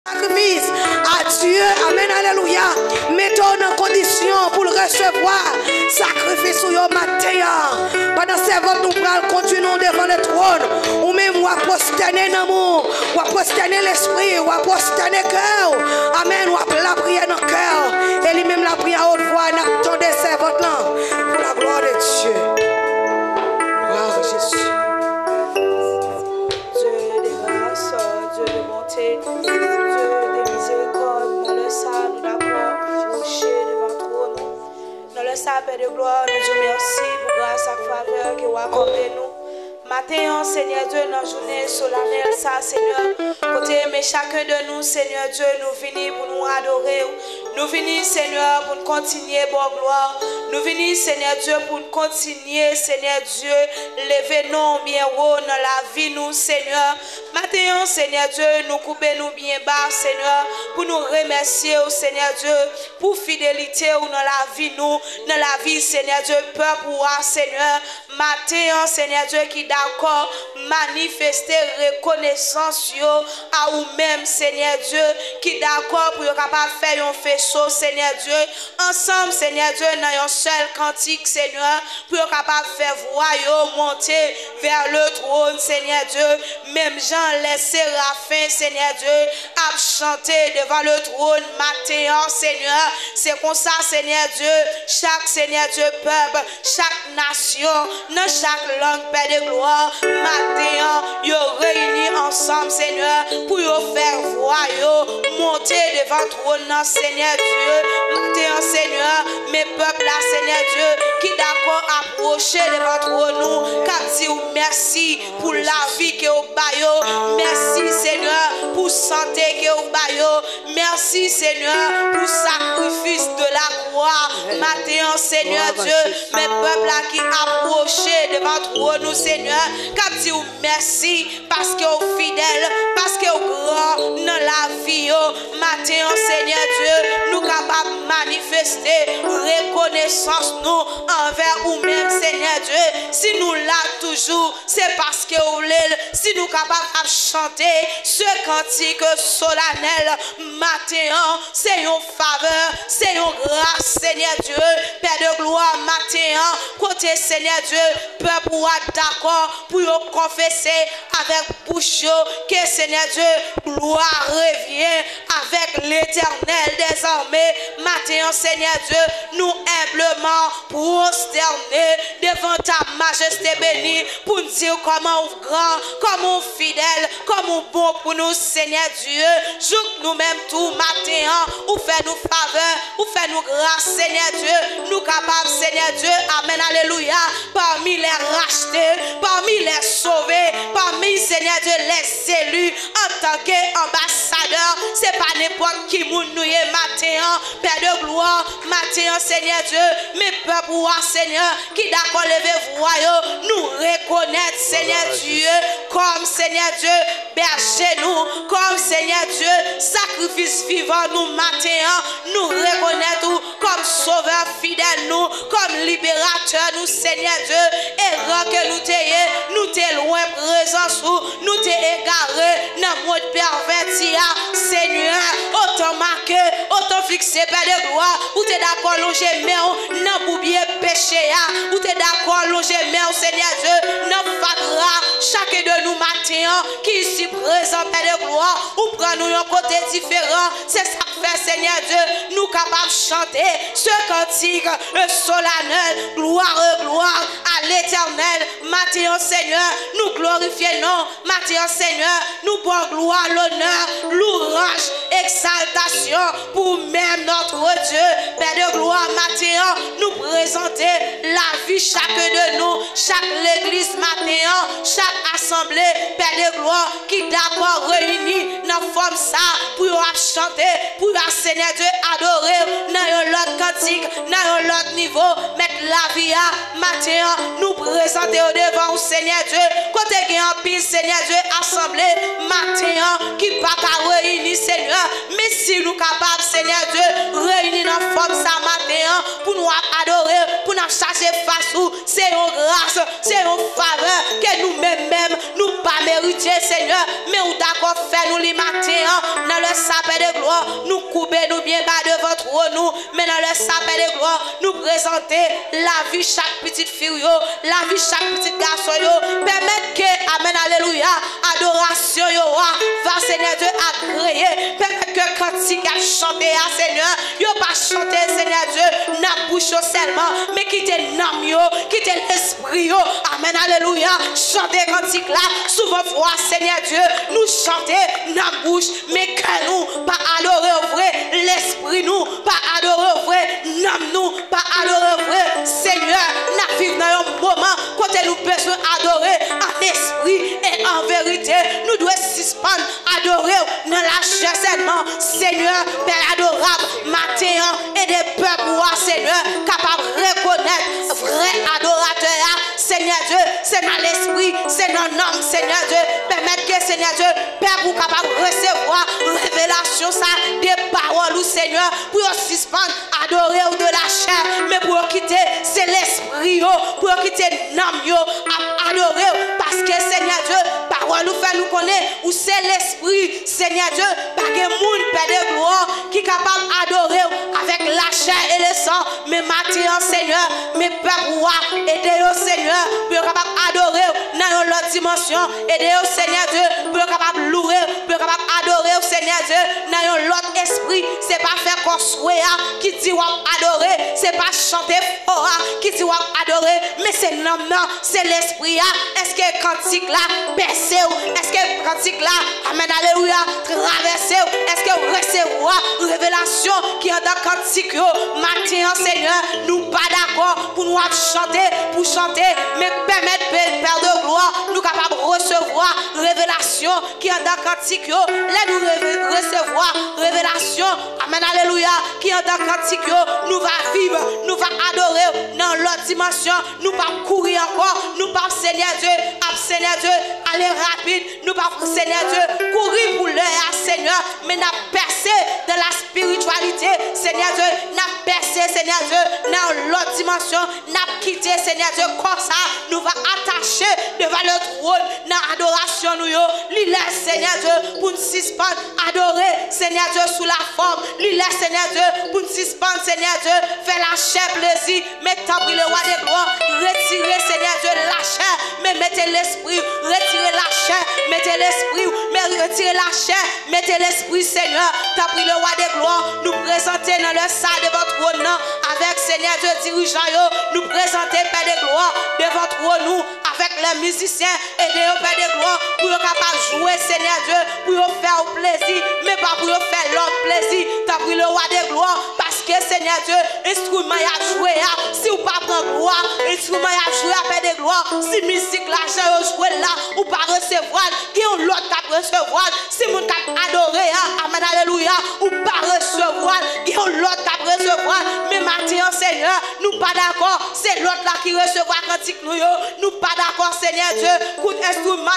Sacrifice à Dieu, amen, alléluia. Mettons en condition pour le recevoir. Sacrifice sur le matin. Pendant ces votes, nous prenons continuons devant le trône. Ou même, on va prosterner l'amour, on va prosterner l'esprit, on va prosterner le cœur. Amen, on va la prière dans le cœur. Et lui-même la prière à haute voix. Nous attendons ces votes-là pour la gloire de Dieu. Gloire à Jésus. Dieu des grâces, Dieu de bonté, Dieu de miséricorde, dans le sang, nous d'accord, coucher devant trône. Dans le sang, Père de gloire, nous disons merci pour grâce et faveur qui vous accordé nous. Matin, Seigneur Dieu, dans la journée solennelle, ça, Seigneur, côté mais chacun de nous, Seigneur Dieu, nous venons pour nous adorer. Nous venons, Seigneur, pour nous continuer, bonne gloire. Nous venons, Seigneur Dieu, pour nous continuer, Seigneur Dieu, lever nous bien haut dans la vie, nous, Seigneur. Matin, Seigneur Dieu, nous couper nous bien bas, Seigneur, pour nous remercier, au Seigneur Dieu, pour fidélité dans la vie, nous, dans la vie, Seigneur Dieu, peuple, Seigneur. Matin, Seigneur Dieu, qui d'accord, manifester reconnaissance à vous-même, Seigneur Dieu, qui d'accord pour capable faire un faisceau, Seigneur Dieu, ensemble, Seigneur Dieu, dans un seul cantique, Seigneur, pour capable faire voix monter vers le trône, Seigneur Dieu, même Jean les séraphins, Seigneur Dieu, à chanter devant le trône, matin, Seigneur, c'est comme ça, Seigneur Dieu, chaque Seigneur Dieu peuple, chaque nation, dans chaque langue, Père de gloire, matin, ils réunis ensemble, Seigneur, pour faire voix, monter devant le trône, Seigneur Dieu, matin, Seigneur, mes peuples, là, Seigneur Dieu, qui d'accord approcher devant le trône, nous, qui dit merci pour la vie que vous baillez, merci, Seigneur, pour santé que vous baillez, merci, Seigneur, pour sacrifice de la croix, matin, Seigneur Dieu, mes peuples, là, qui approcher devant le trône, nous, Seigneur, qui dit merci parce que vous fidèles, parce que vous grand dans la vie, matin, Seigneur Dieu, nous capables de manifester reconnaissance nous envers vous-même, Seigneur Dieu. Si nous là toujours, c'est parce que vous voulez, si nous capables de chanter ce cantique solennel, matin, c'est une faveur, c'est une grâce, Seigneur Dieu, Père de gloire, matin, côté Seigneur Dieu, peuple ou d'accord pour confesser avec bouche que Seigneur Dieu, gloire revient avec l'éternel désormais, matin, Seigneur Dieu, nous humblement prosterner devant ta majesté bénie pour nous dire comment on grand, comment on fidèle, comment on bon pour nous, Seigneur Dieu. Joue nous-mêmes tout matin, ou fait nous faveur, ou fait nous grâce, Seigneur Dieu. Nous capables, Seigneur Dieu, amen, alléluia, parmi les rachetés, parmi les sauvés, parmi, Seigneur Dieu, les élus, en tant qu'ambassadeurs. C'est pas n'importe qui nous est matin, Père de gloire, matin, Seigneur Dieu, mes peuples, Seigneur, qui d'accord lever voix, nous reconnaître, Seigneur Dieu, comme Seigneur Dieu, berger nous, comme Seigneur Dieu, sacrifice vivant nous matin, nous reconnaître comme sauveur fidèle nous, comme libérateur nous, Seigneur Dieu, et que nous t'es loin présence nous t'es égaré dans le monde perverti, Seigneur, autant marqué, autant fixé, Père de gloire, ou t'es d'accord longer mais non pour bien péché, ou t'es d'accord longer mais Seigneur Dieu, non fatra chacun de nous matin qui ici présent, Père de gloire, ou prend nous un côté différent, c'est ça que fait, Seigneur Dieu, nous capables de chanter ce cantique solennel, gloire, gloire à l'éternel, matin, Seigneur, nous glorifions, matin, Seigneur, nous pour gloire, l'honneur, l'ouvrage, exaltation pour même notre Dieu, Père de gloire, matin, nous présenter la vie chacun de nous, chaque l'église matin, chaque assemblée, Père de gloire, qui d'accord réunis dans forme ça, pour chanter, pour Seigneur Dieu adorer, dans l'autre cantique, dans l'autre niveau, mettre la vie à matin, nous présenter au devant, Seigneur Dieu, côté qui en pile, Seigneur Dieu, assemblée, matin, qui pas qu'à réunir, Seigneur, mais si nous capables, Seigneur Dieu, réunir dans forme ça matin, pour nous adorer, pour nous chercher face où, c'est une grâce, c'est une faveur que nous-mêmes, nous pas mériter, Seigneur. Mais nous d'accord faire nous les matins, dans le sapin de gloire, nous couper nous bien bas devant votre nous, mais dans le sapin de gloire, nous présenter la vie chaque petite fille, la vie chaque petit garçon, permettre que, amen, alléluia, adoration, va Seigneur Dieu agréer, permettre que cantique a chanté à Seigneur, yo pas chanter Seigneur Dieu, n'a bouche seulement, mais quitter l'âme, quitter l'esprit, amen, alléluia, chanter cantique là, souvent fois Seigneur Dieu, nous chanter n'a bouche, mais que nous, pas adorer au vrai, l'esprit nous, pas adorer au vrai, l'âme nous, pas adorer au vrai, Seigneur, n'a vivre dans un moment, quand nous besoin adorer en esprit et en vérité, nous devons suspendre, adorer dans la chair seulement, Seigneur, Père adorable, matin et des peuples, Seigneur, capable de reconnaître vrai adorateur, Seigneur Dieu, c'est dans l'esprit, c'est dans l'âme, Seigneur Dieu, permettre que Seigneur Dieu, Père, vous capable de recevoir révélation, ça, des paroles, Seigneur, pour suspendre, adorer de la chair, mais pour quitter, c'est l'esprit, pour quitter l'âme, adorer, parce que Seigneur Dieu, parole nous fait nous connaître, où c'est l'esprit, Seigneur Dieu, pas que monde, Père de gloire, qui est capable d'adorer avec la chair et le sang, mais maintenant, Seigneur, mes peuples, aidez-le, Seigneur, pour capable d'adorer dans l'autre dimension, aidez-le, Seigneur Dieu, pour capable de louer, pour capable d'adorer, Seigneur Dieu, dans l'autre esprit, c'est pas faire qu'on souhaite, qui dit ou adorer, c'est pas chanter fort, qui dit ou adorer, mais c'est l'homme, c'est l'esprit, est-ce que cantique là, percé, est-ce que cantique là, amen, alléluia, traversé, est-ce que recevoir révélation qui est dans cantique, matin, Seigneur, nous pas d'accord pour nous chanter, mais permettre, Père de gloire, nous capables de recevoir révélation qui est dans cantique, là nous recevoir révélation, amen, alléluia, qui est dans cantique, nous va vivre, nous va adorer dans l'autre dimension, nous pas courir encore, nous pas Seigneur Dieu, Seigneur Dieu, aller rapide, nous pas Seigneur Dieu, courir pour l'heure, Seigneur, mais n'a percé dans la spiritualité, Seigneur Dieu, n'a percé, Seigneur Dieu, dans l'autre dimension, n'a quitté, Seigneur Dieu, comme ça, nous va attacher devant le trône, dans l'adoration, nous, l'île, Seigneur Dieu, pour nous suspendre, adorer, Seigneur Dieu, sous la forme, l'île, Seigneur Dieu, pour nous suspendre, Seigneur Dieu, faire la chair plaisir, mais tant pis le roi des gloires, retirer, Seigneur Dieu, la chair, mais mettez l'esprit, retirez la chair, mettez l'esprit, mais retirez la chair, mettez l'esprit, Seigneur, tant pis le roi des gloires, nous présenter dans le salle de votre trône, avec Seigneur Dieu dirigeant, nous présenter Père de gloire devant trône, avec les musiciens et des Père de gloire, pour être capable de jouer, Seigneur Dieu, pour faire plaisir, mais pas pour faire l'autre plaisir, tant pis le roi des gloires, parce que Seigneur Dieu, instrument à jouer, si vous pas prendre gloire, instrument à jouer à Père de gloire, si musique là, j'ai joué là, ou pas recevoir, qui ont l'autre qui recevoir, si vous adoré, amen, alléluia, ou pas recevoir, qui ont l'autre qui recevoir, mais maintenant, Seigneur, nous pas d'accord, c'est l'autre là qui recevra cantique nous pas d'accord, Seigneur Dieu, coup instrument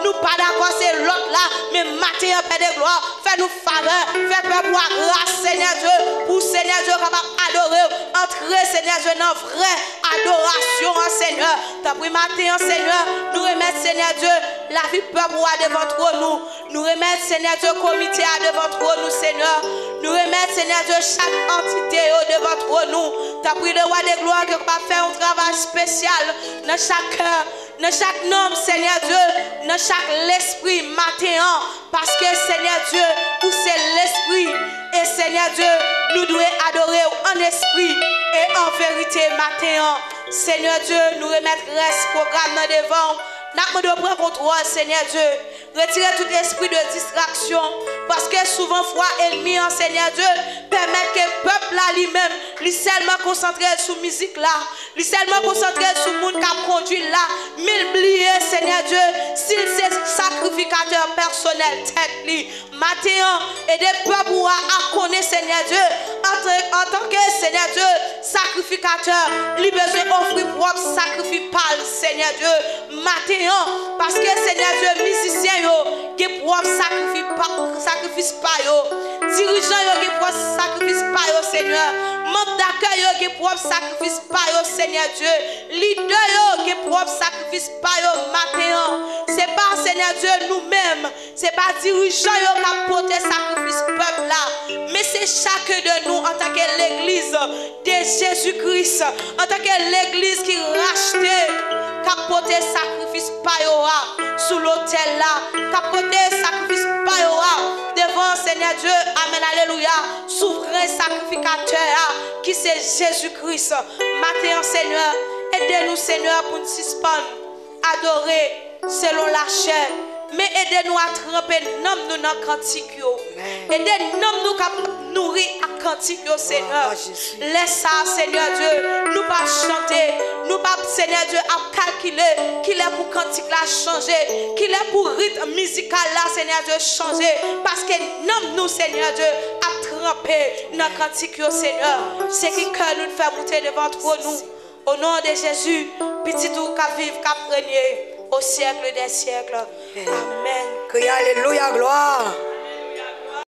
nous pas d'accord, c'est l'autre là, mais maintenant, Père de gloire, fais-nous faveur, fais peur pour la grâce, Seigneur Dieu, pour Seigneur Dieu, capable d'adorer, entrer, Seigneur Dieu, dans vraie adoration, Seigneur. T'as pris matin, Seigneur, nous remettre, Seigneur Dieu, la vie peuple devant nous. Nous remettre, Seigneur Dieu, comité devant nous, Seigneur. Nous remettre, Seigneur Dieu, chaque entité devant nous. T'as pris le roi des gloires qui va faire un travail spécial dans chaque cœur, dans chaque nom, Seigneur Dieu, dans chaque l'esprit matin. Parce que, Seigneur Dieu, où c'est l'esprit, et Seigneur Dieu, nous devons adorer en esprit et en vérité matin. Seigneur Dieu, nous remettre reste programme dans devant. Nous devons prendre contrôle, Seigneur Dieu. Retirer tout esprit de distraction. Parce que souvent, foi ennemi, Seigneur Dieu, permet que le peuple là lui-même, lui seulement concentré sur la musique là, lui seulement concentré sur le monde qui a conduit là, mais oublier, Seigneur Dieu, s'il c'est sacrificateur personnel, tête lui, matin, et des peuples à connaître, Seigneur Dieu, en tant que Seigneur Dieu, sacrificateur, lui besoin d'offrir propre sacrifice par Seigneur Dieu, matin, parce que Seigneur Dieu, musicien, qui propre sacrifice par yo. Dirigeants yo qui propre sacrifice par yo, Seigneur. Membre d'accueil yo qui propre sacrifice par yo, Seigneur Dieu. Leader yo qui propre sacrifice par yo matin. C'est pas Seigneur Dieu nous-mêmes, c'est pas dirigeants yo qui a porté sacrifice peuple là, mais c'est chacun de nous en tant que l'église de Jésus-Christ, en tant que l'église qui rachetait, qui a porté sacrifice par yo sous l'autel là, qui a porté sacrifice par yo devant Seigneur Dieu. Amen, alléluia. Souverain sacrificateur qui c'est Jésus-Christ. Matin, Seigneur, aidez-nous, Seigneur, pour nous suspendre, adorer selon la chair. Mais aidez-nous à tremper nous dans le cantique. Aidez-nous à nourrir à cantique, Seigneur. Laisse ça, Seigneur Dieu. Nous pas chanter. Nous pas, Seigneur Dieu, à calculer qu'il est pour cantique là changer. Qu'il est pour rythme musical là, Seigneur Dieu, changer. Parce que nous, Seigneur Dieu, à tremper dans le cantique, Seigneur. C'est qui que nous fait monter devant nous. Au nom de Jésus, petit tout qu'à vivre, qu'à régner au siècle des siècles. Amen. Crie alléluia, gloire.